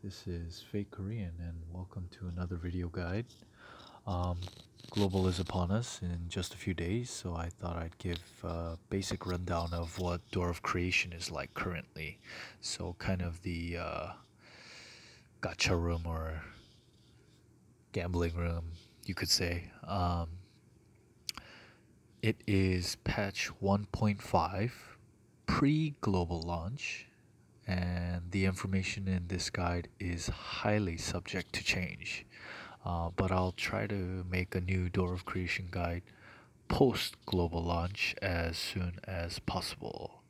This is Fake Korean, and welcome to another video guide. Um, Global is upon us in just a few days, so I thought I'd give a basic rundown of what Door of Creation is like currently. So, kind of the gacha room or gambling room, you could say. It is patch 1.5 pre global launch, and the information in this guide is highly subject to change. But I'll try to make a new Door of Creation guide post global launch as soon as possible.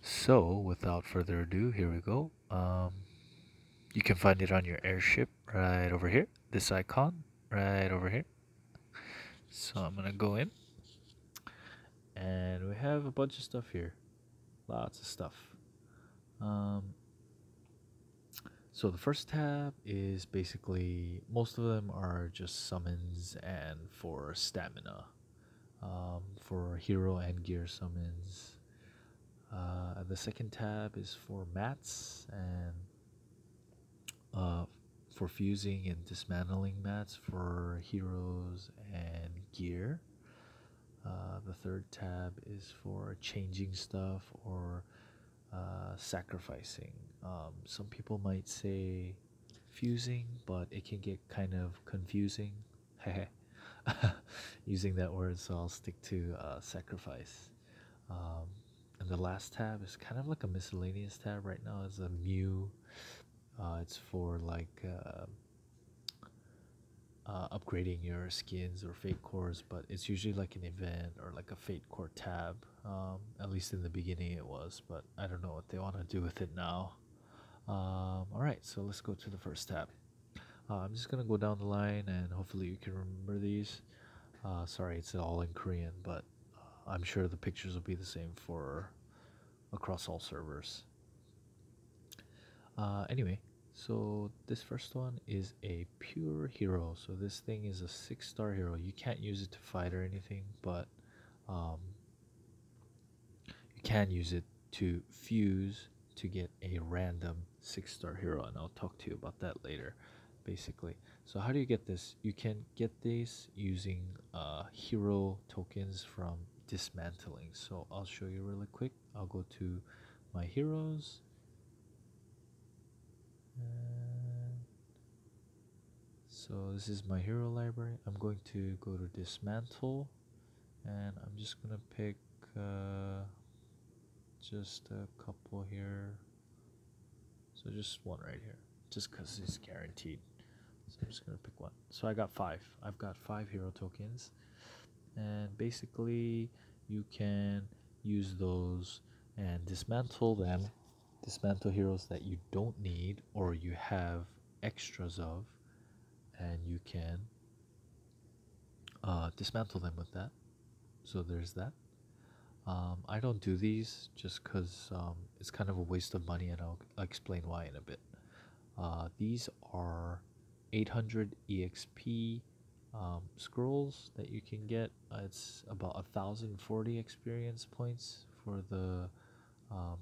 So, without further ado, here we go. You can find it on your airship right over here, this icon right over here. So, I'm gonna go in, and we have a bunch of stuff here, lots of stuff. Um, So the first tab is basically most of them are just summons and for stamina, for hero and gear summons. The second tab is for mats and uh, for fusing and dismantling mats for heroes and gear. The third tab is for changing stuff or sacrificing. Some people might say fusing, but it can get kind of confusing. Using that word, so I'll stick to sacrifice. Um, and the last tab is kind of like a miscellaneous tab right now. It's a Mew. It's for like upgrading your skins or fate cores, but it's usually like an event or like a fate core tab. At least in the beginning it was, but I don't know what they want to do with it now. Alright, so let's go to the first tab. I'm just gonna go down the line and hopefully you can remember these. Sorry, it's all in Korean, but I'm sure the pictures will be the same for across all servers. Anyway, so this first one is a pure hero. So this thing is a 6-star hero. You can't use it to fight or anything, but um, you can use it to fuse to get a random 6-star hero, and I'll talk to you about that later. Basically, so how do you get this? You can get these using hero tokens from dismantling. So I'll show you really quick. I'll go to my heroes. So this is my hero library. I'm going to go to dismantle, and I'm just gonna pick just a couple here. So just one right here, just because it's guaranteed. So I'm just gonna pick one. So I got five. I've got 5 hero tokens, and basically you can use those and dismantle them. Dismantle heroes that you don't need or you have extras of, and you can dismantle them with that. So there's that. I don't do these just because it's kind of a waste of money, and I'll explain why in a bit. These are 800 EXP scrolls that you can get. It's about 1040 experience points for the um,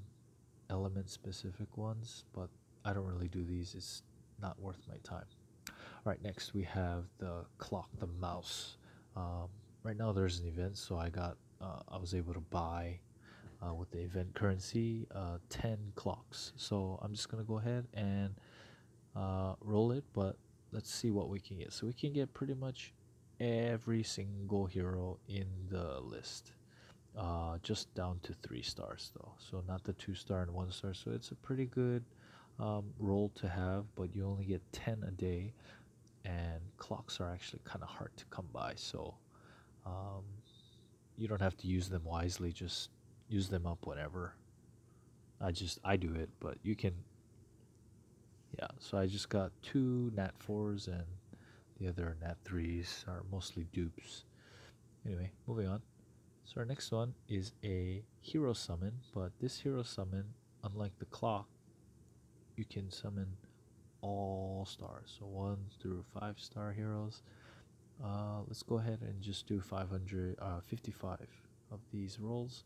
element specific ones, but I don't really do these. It's not worth my time. All right, next we have the clock, the mouse. Um, right now there's an event, so I was able to buy with the event currency 10 clocks. So I'm just gonna go ahead and roll it, but let's see what we can get. So we can get pretty much every single hero in the list. Just down to 3 stars though, so not the 2-star and 1-star. So it's a pretty good roll to have, but you only get 10 a day, and clocks are actually kind of hard to come by. So um, you don't have to use them wisely, just use them up whenever. I do it, but you can. Yeah, so I just got 2 nat 4s, and the other nat 3s are mostly dupes. Anyway, moving on. So our next one is a hero summon, but this hero summon, unlike the clock, you can summon all stars, so 1 through 5-star heroes. Let's go ahead and just do 55 of these rolls.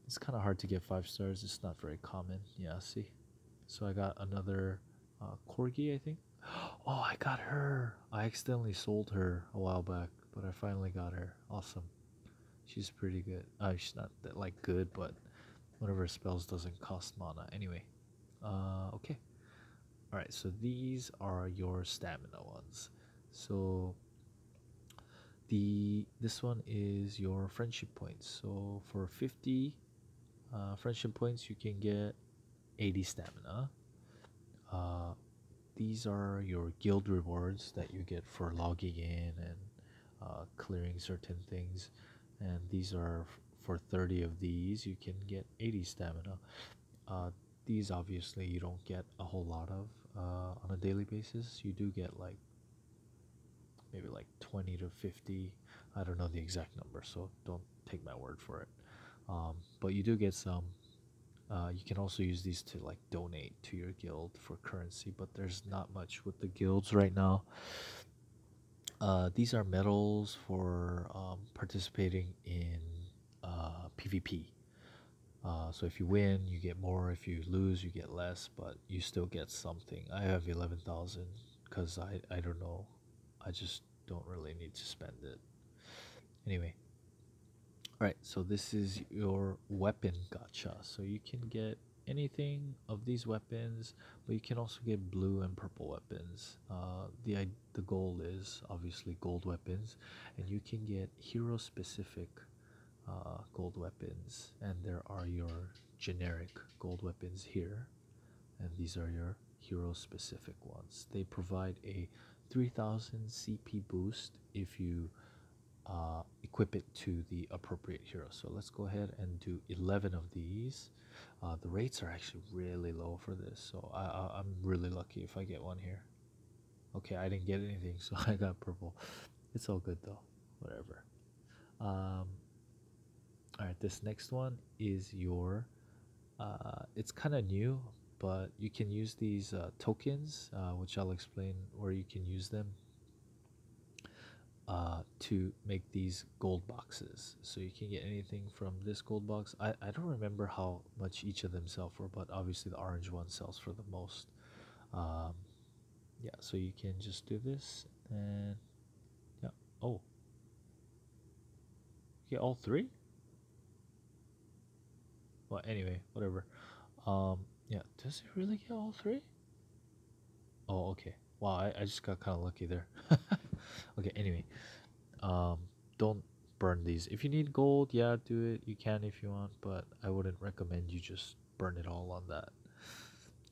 It's kind of hard to get 5 stars. It's not very common. Yeah, see. So I got another Corgi, I think. Oh, I got her. I accidentally sold her a while back, but I finally got her. Awesome. She's pretty good. She's not that like good, but one of her spells doesn't cost mana. Anyway, okay. All right. So these are your stamina ones. So this one is your friendship points. So for 50 friendship points, you can get 80 stamina. Uh, these are your guild rewards that you get for logging in and clearing certain things. And these are for 30 of these, you can get 80 stamina. Uh, these obviously you don't get a whole lot of on a daily basis. You do get like maybe like 20 to 50. I don't know the exact number, so don't take my word for it. But you do get some. You can also use these to like donate to your guild for currency, but there's not much with the guilds right now. These are medals for participating in PvP. So if you win, you get more. If you lose, you get less, but you still get something. I have 11,000 because I don't know. I just don't really need to spend it. Anyway, alright, so this is your weapon gacha. So you can get anything of these weapons, but you can also get blue and purple weapons. The goal is obviously gold weapons, and you can get hero specific gold weapons, and there are your generic gold weapons here, and these are your hero specific ones. They provide a 3000 CP boost if you equip it to the appropriate hero. So let's go ahead and do 11 of these. The rates are actually really low for this, so I'm really lucky if I get one here. Okay, I didn't get anything, so I got purple. It's all good though, whatever. All right, this next one is your. It's kind of new, but you can use these tokens, which I'll explain where you can use them to make these gold boxes. So you can get anything from this gold box. I don't remember how much each of them sell for, but obviously the orange one sells for the most. Um, yeah, so you can just do this and yeah. Oh, you get all three? Well, anyway, whatever. Yeah, does it really get all three? Oh, okay. Wow, I just got kind of lucky there. Okay, anyway, um, don't burn these. If you need gold, yeah, do it. You can if you want, but I wouldn't recommend you just burn it all on that.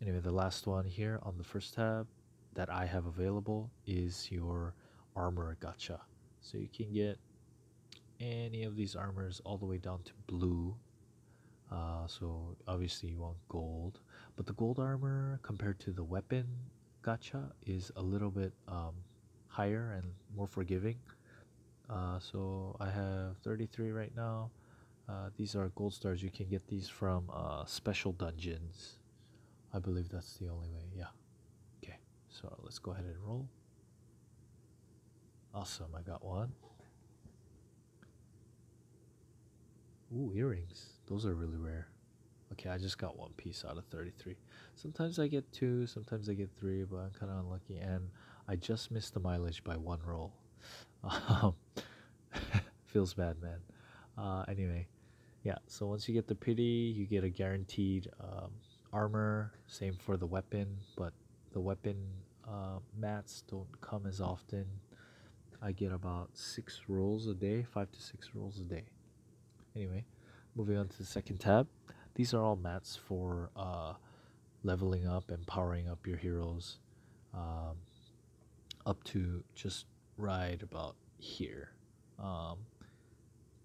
Anyway, the last one here on the first tab that I have available is your armor gacha. So you can get any of these armors all the way down to blue. So obviously you want gold, but the gold armor compared to the weapon gacha is a little bit higher and more forgiving. So I have 33 right now. These are gold stars. You can get these from special dungeons. I believe that's the only way. Yeah. Okay. So let's go ahead and roll. Awesome. I got one. Ooh, earrings. Those are really rare. Okay, I just got one piece out of 33. Sometimes I get two, sometimes I get three, but I'm kind of unlucky. And I just missed the mileage by one roll. Um, feels bad, man. Anyway, yeah, so once you get the pity, you get a guaranteed armor. Same for the weapon, but the weapon mats don't come as often. I get about 6 rolls a day, 5 to 6 rolls a day. Anyway, moving on to the second tab. These are all mats for leveling up and powering up your heroes um, up to just right about here. Um,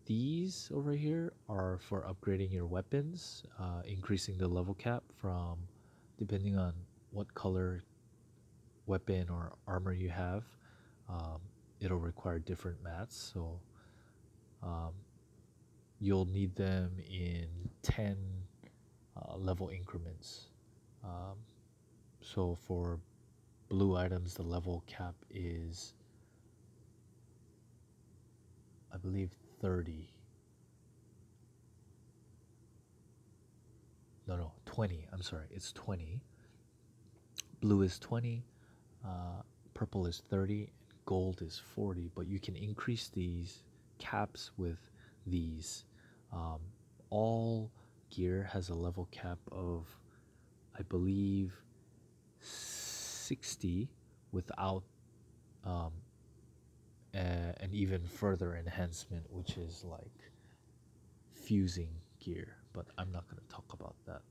these over here are for upgrading your weapons, increasing the level cap from depending on what color weapon or armor you have. Um, it'll require different mats, so um, you'll need them in 10 level increments. Um, so for blue items, the level cap is, I believe, 30. No, 20. I'm sorry, it's 20. blue is 20, purple is 30, and gold is 40. But you can increase these caps with these. Um, all gear has a level cap of, I believe, 60 without um, an even further enhancement, which is like fusing gear. But I'm not going to talk about that.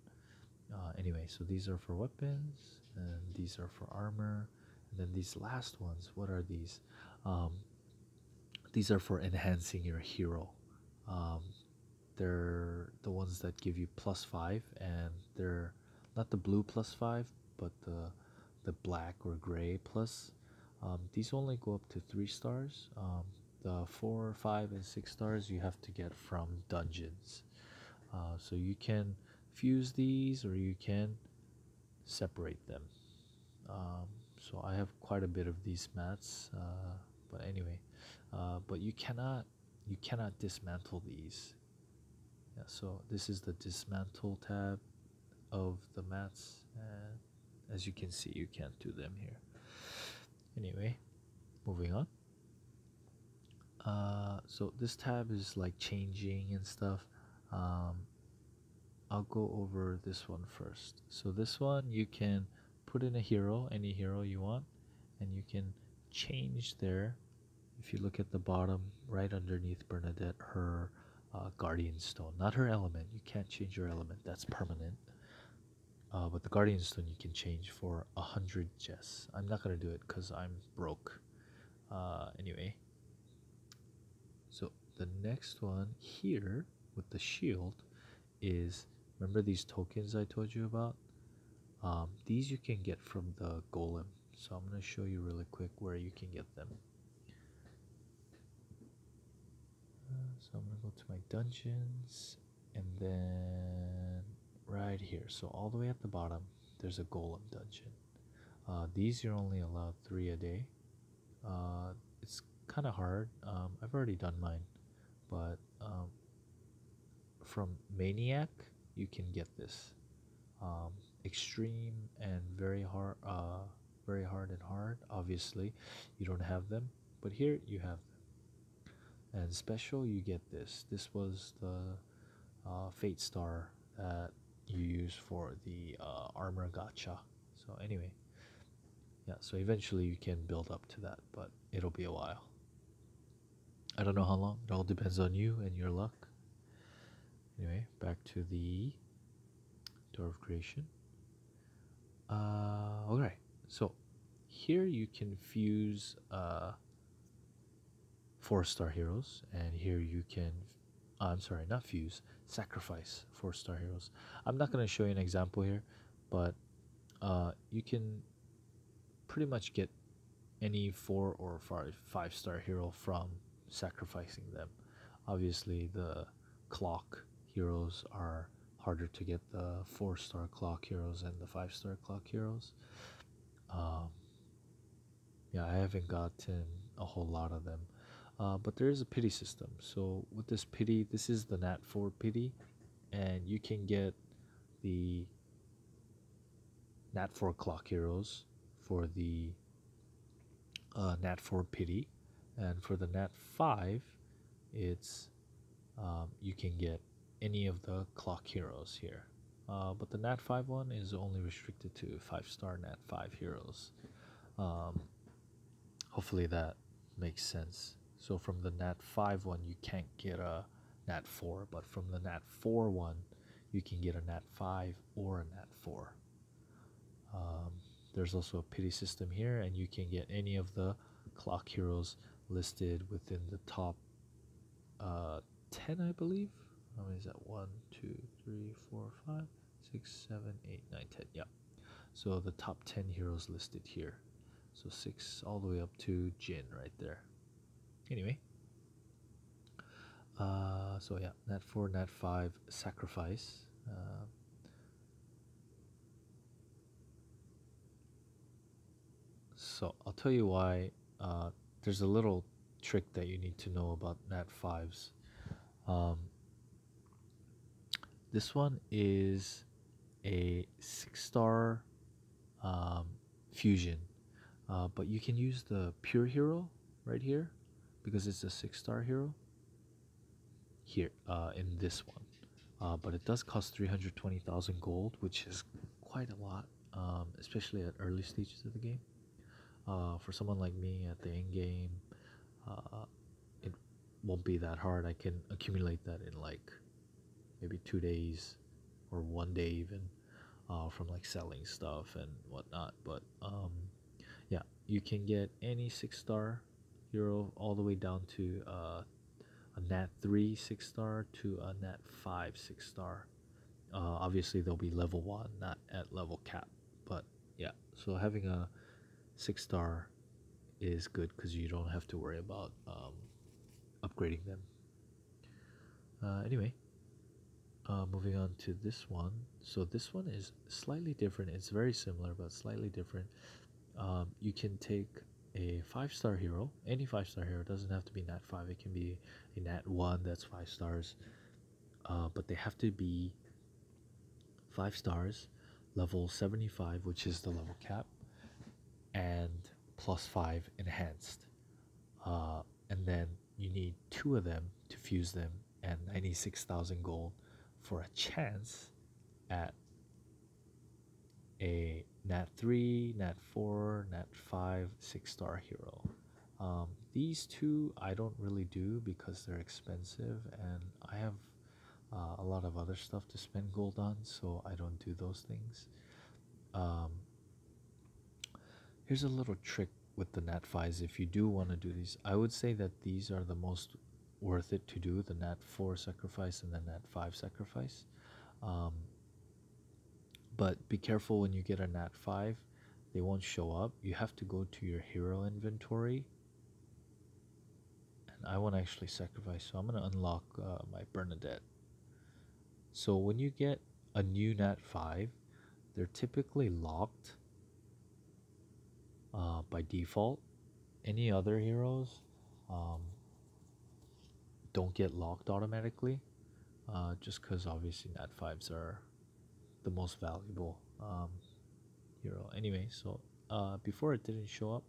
Anyway, so these are for weapons, and these are for armor, and then these last ones. What are these? Um, these are for enhancing your hero. Um, they're the ones that give you +5, and they're not the blue +5, but the black or gray plus. These only go up to 3 stars. The 4, 5, and 6 stars you have to get from dungeons. So you can fuse these or you can separate them. So I have quite a bit of these mats, but anyway, but you cannot dismantle these. Yeah, so this is the dismantle tab of the mats, and as you can see, you can't do them here. Anyway, moving on. So this tab is like changing and stuff. Um, I'll go over this one first. So this one you can put in a hero, any hero you want, and you can change there. If you look at the bottom, right underneath Bernadette, her Guardian Stone, not her element. You can't change her element; that's permanent. But the Guardian Stone you can change for 100 Jess. I'm not gonna do it because I'm broke. Anyway, so the next one here with the shield is, remember these tokens I told you about? These you can get from the golem. So I'm going to show you really quick where you can get them. So I'm going to go to my dungeons, and then right here. So all the way at the bottom, there's a golem dungeon. These you're only allowed 3 a day. It's kind of hard. I've already done mine, but from Maniac you can get this. Extreme and very hard, and hard. Obviously, you don't have them, but here you have them. And special, you get this. This was the Fate Star that you use for the armor gacha. So anyway, yeah. So eventually you can build up to that, but it'll be a while. I don't know how long. It all depends on you and your luck. Anyway, back to the Door of Creation. Okay, so here you can fuse 4-star heroes, and here you can, I'm sorry, not fuse, sacrifice 4-star heroes. I'm not going to show you an example here, but you can pretty much get any 4 or 5-star hero from sacrificing them. Obviously, the clock heroes are harder to get, the 4-star clock heroes and the 5-star clock heroes. Yeah, I haven't gotten a whole lot of them, but there is a pity system. So with this pity, this is the Nat 4 pity, and you can get the Nat 4 clock heroes for the Nat 4 pity, and for the Nat 5, it's you can get any of the clock heroes here. But the Nat 5 one is only restricted to 5-star Nat 5 heroes. Hopefully that makes sense. So from the Nat 5 one, you can't get a Nat 4, but from the Nat 4 one, you can get a Nat 5 or a Nat 4. There's also a pity system here, and you can get any of the clock heroes listed within the top 10, I believe. How many is that? 1, 2, 3, 4, 5, 6, 7, 8, 9, 10. Yeah. So the top 10 heroes listed here. So 6 all the way up to Jin right there. Anyway. So yeah, Nat 4, Nat 5, sacrifice. So I'll tell you why. There's a little trick that you need to know about Nat 5s. This one is a 6-star fusion. But you can use the pure hero right here because it's a 6-star hero here in this one. But it does cost 320,000 gold, which is quite a lot, especially at early stages of the game. For someone like me at the end game, uh, it won't be that hard. I can accumulate that in like maybe 2 days or one day even, from like selling stuff and whatnot. But yeah, you can get any 6-star hero all the way down to a nat 3 6-star to a nat 5 6-star. Obviously they'll be level 1, not at level cap, but yeah, so having a 6-star is good because you don't have to worry about upgrading them. Anyway, moving on to this one. So this one is slightly different. It's very similar but slightly different. You can take a 5-star hero, any 5-star hero. It doesn't have to be nat 5. It can be a nat 1 that's 5 stars, but they have to be 5 stars, level 75, which is the level cap, and plus 5 enhanced. And then you need 2 of them to fuse them, and 96,000 gold for a chance at a nat 3, nat 4, nat 5, 6-star hero. These two I don't really do because they're expensive, and I have a lot of other stuff to spend gold on, so I don't do those things. Um, Here's a little trick with the nat 5s. If you do want to do these, I would say that these are the most worth it to do, the nat 4 sacrifice and the nat 5 sacrifice. Um, but be careful when you get a nat 5, they won't show up. You have to go to your hero inventory, and I want to actually sacrifice, so I'm going to unlock my Bernadette. So when you get a new nat 5, they're typically locked by default. Any other heroes um, don't get locked automatically, just because obviously nat 5s are the most valuable hero. Anyway, so before it didn't show up.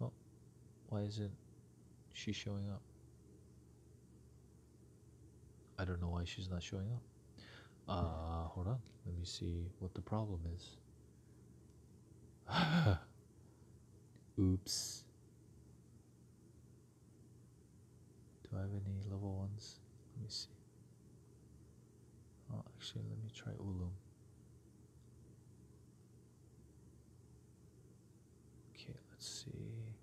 Oh, why isn't she showing up? I don't know why she's not showing up. Hold on, let me see what the problem is. Oops. Do I have any level ones? Let me see. Oh, actually, let me try Ulum. Okay, let's see.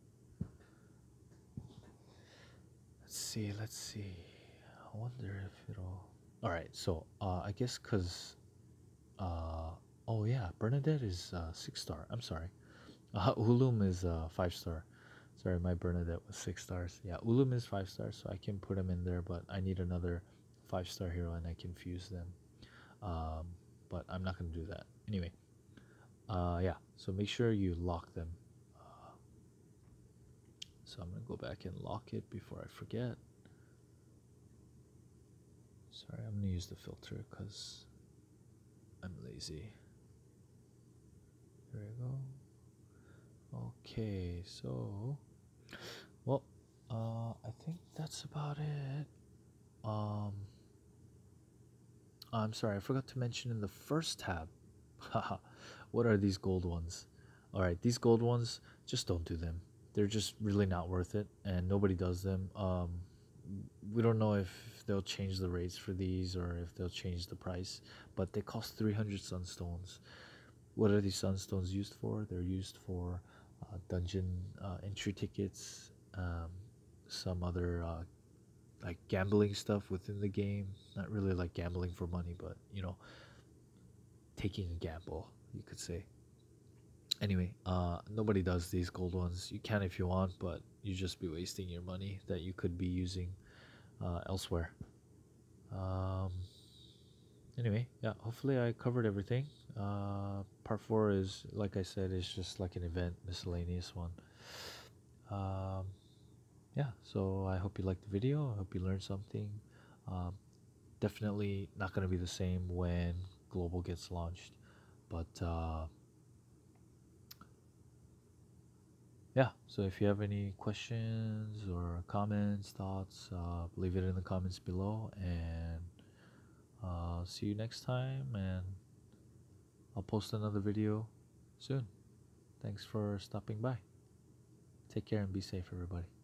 Let's see. I wonder if it'll. Alright, so I guess because. Oh, yeah, Bernadette is 6-star. I'm sorry. Ulum is 5-star. Sorry, my Bernadette was 6 stars. Yeah, Ulum is 5 stars, so I can put them in there, but I need another 5-star hero and I can fuse them. But I'm not going to do that. Anyway, yeah, so make sure you lock them. So I'm going to go back and lock it before I forget. Sorry, I'm going to use the filter because I'm lazy. There we go. Okay, so, well, I think that's about it. I'm sorry, I forgot to mention in the first tab. Haha, what are these gold ones? Alright, these gold ones, just don't do them. They're just really not worth it, and nobody does them. We don't know if they'll change the rates for these or if they'll change the price, but they cost 300 sunstones. What are these sunstones used for? They're used for dungeon entry tickets, some other like gambling stuff within the game. Not really like gambling for money, but you know, taking a gamble, you could say. Anyway, nobody does these gold ones. You can if you want, but you just be wasting your money that you could be using elsewhere. Um, anyway, yeah, hopefully I covered everything. Part 4 is, like I said, is just like an event, miscellaneous one. Um, yeah, so I hope you liked the video. I hope you learned something. Um, Definitely not going to be the same when Global gets launched, but yeah, so if you have any questions or comments, thoughts, leave it in the comments below, and see you next time, and I'll post another video soon. Thanks for stopping by. Take care and be safe, everybody.